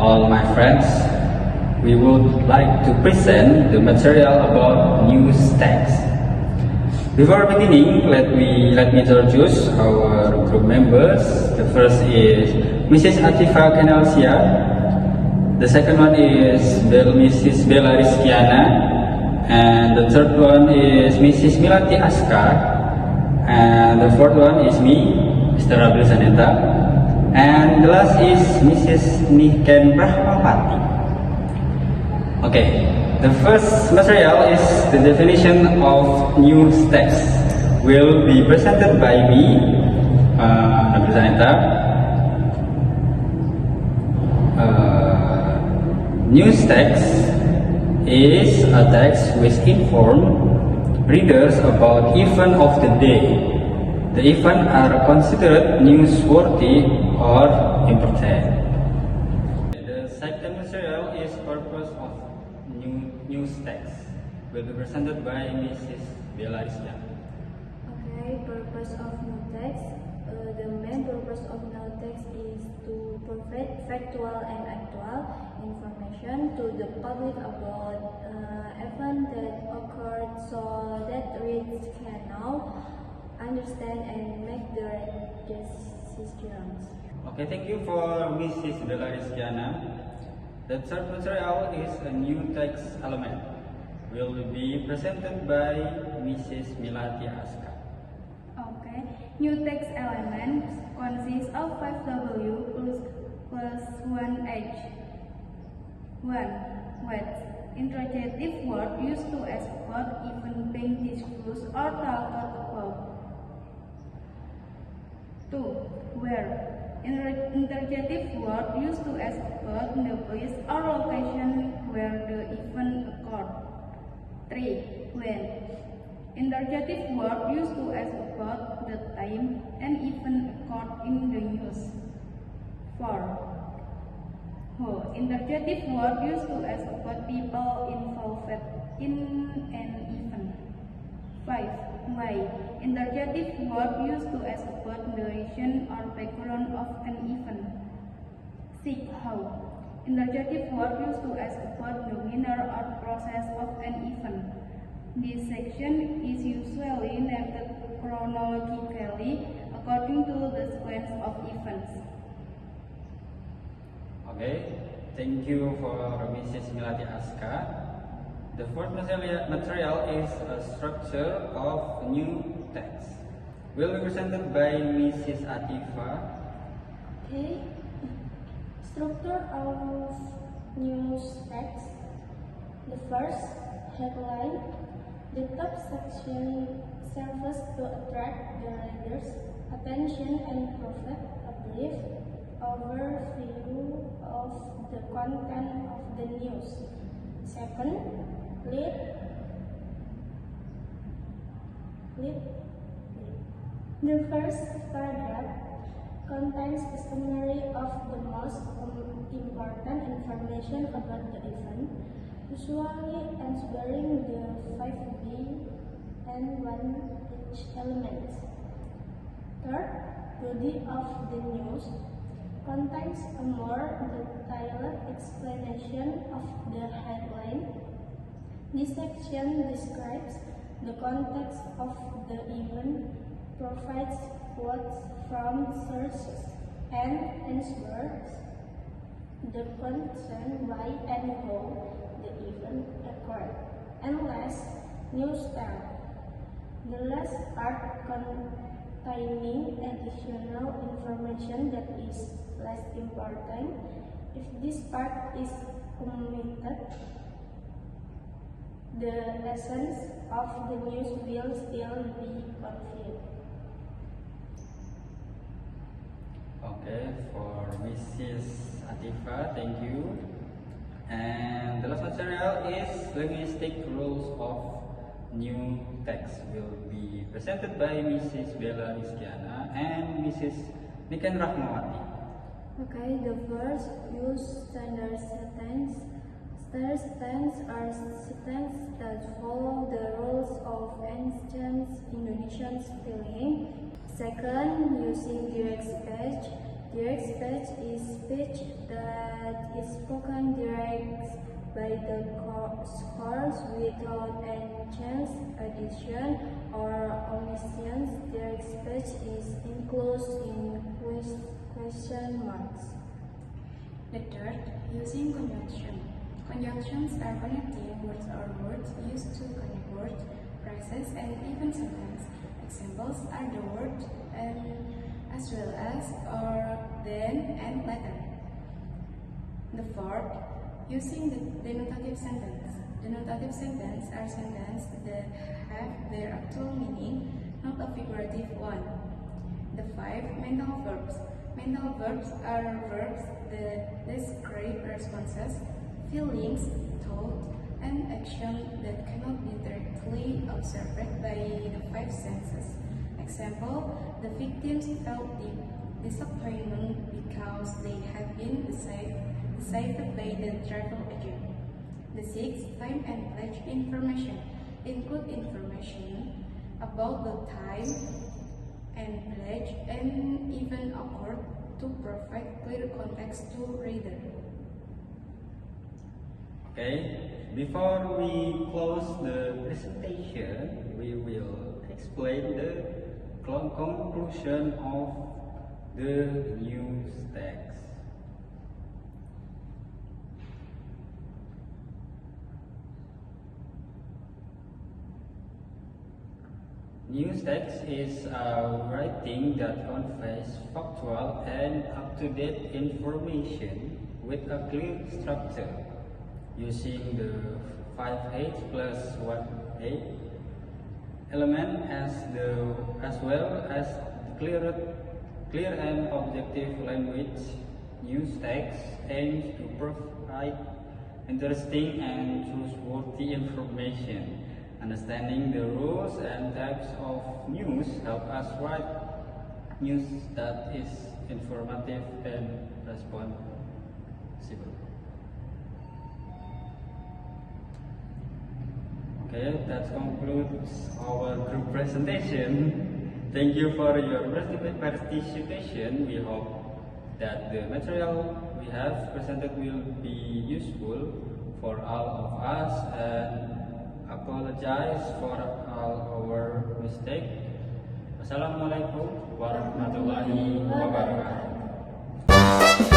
all my friends. We would like to present the material about news text. Before beginning, let me introduce our group members. The first is Mrs. Atifa Kenalsia. The second one is Mrs. Bella Rizkiana. And the third one is Mrs. Milati Askar. And the fourth one is me, Mr. Abdul Saneta. And the last is Mrs. Niken Rahmawati. Okay, the first material is the definition of news text. Will be presented by me, Abdul Saneta. News text is a text which informs readers about event of the day. The events are considered newsworthy or important. The second material is purpose of news text. Will be presented by Mrs. Bella Rizkiana. Okay, purpose of new text. The main purpose of new text is to provide factual and actual information to the public about events that occurred, so that readers can now understand and make the right decisions. Okay, thank you for Mrs. Bella Rizkiana. The third material is a new text element. Will be presented by Mrs. Milati Askar. Okay, new text elements consist of 5W plus 1H. 1. Words. Interrogative word used to export even being discussed or talked about. 2. Where. Interrogative word used to export the place or location where the event occurred. 3. When. Interrogative word used to export the time and event occurred in the news. 4. Who. Interrogative word used to export people involved in an event. 5. Why. Interrogative word used to export the reason or background of an event. 6. How. Interrogative word used to export the manner or process of an event. This section is usually named chronologically according to the sequence of events. Okay, thank you for Mrs. Milati Askar. The fourth material is a structure of new text. Will be presented by Mrs. Atifa. Okay, structure of news text. The first headline. The top section serves to attract the reader's attention and provide a brief overview of the content of the news. Second, lead. The first paragraph contains a summary of the most important information about the event, usually answering the 5B and 1H elements. Third, body of the news contains a more detailed explanation of the headline. This section describes the context of the event, provides quotes from sources, and answers the question why and how the event occurred. And last, news style. The last part containing additional information that is less important. If this part is omitted, the essence of the news will still be conveyed. Okay, for Mrs. Atifa, thank you. And the last material is linguistic rules of new text. Will be presented by Mrs. Bella Rizkiana and Mrs. Niken Rahmawati. Okay, the first, use standard sentence. Standard sentences are sentences that follow the rules of ancient Indonesian spelling. Second, using direct speech. Direct speech is speech that is spoken direct by the scholars without any chance, addition, or omissions. Direct speech is enclosed in question marks. The third, using conjunction. Conjunctions are connecting words or words used to connect words, phrases, and even sentences. Examples are the word and, as well as, or, then, and later. The fourth, using the denotative sentence. Denotative sentences are sentences that have their actual meaning, not a figurative one. The five, mental verbs. Mental verbs are verbs that describe responses, feelings, thought, and action that cannot be directly observed by the five senses. Example, the victims felt deep disappointment because they had been deceived by the travel agent. The sixth, time and place information include information about the time and place and even occurred to provide clear context to reader. Okay, before we close the presentation, we will explain the conclusion of the news text. News text is a writing that conveys factual and up-to-date information with a clear structure, using the 5H plus 1A element as well as clear and objective language. News text aims to provide interesting and trustworthy information. Understanding the rules and types of news help us write news that is informative and responsible. Okay, that concludes our group presentation. Thank you for your participation. We hope that the material we have presented will be useful for all of us, and apologize for all our mistakes. Wassalamualaikum warahmatullahi wabarakatuh.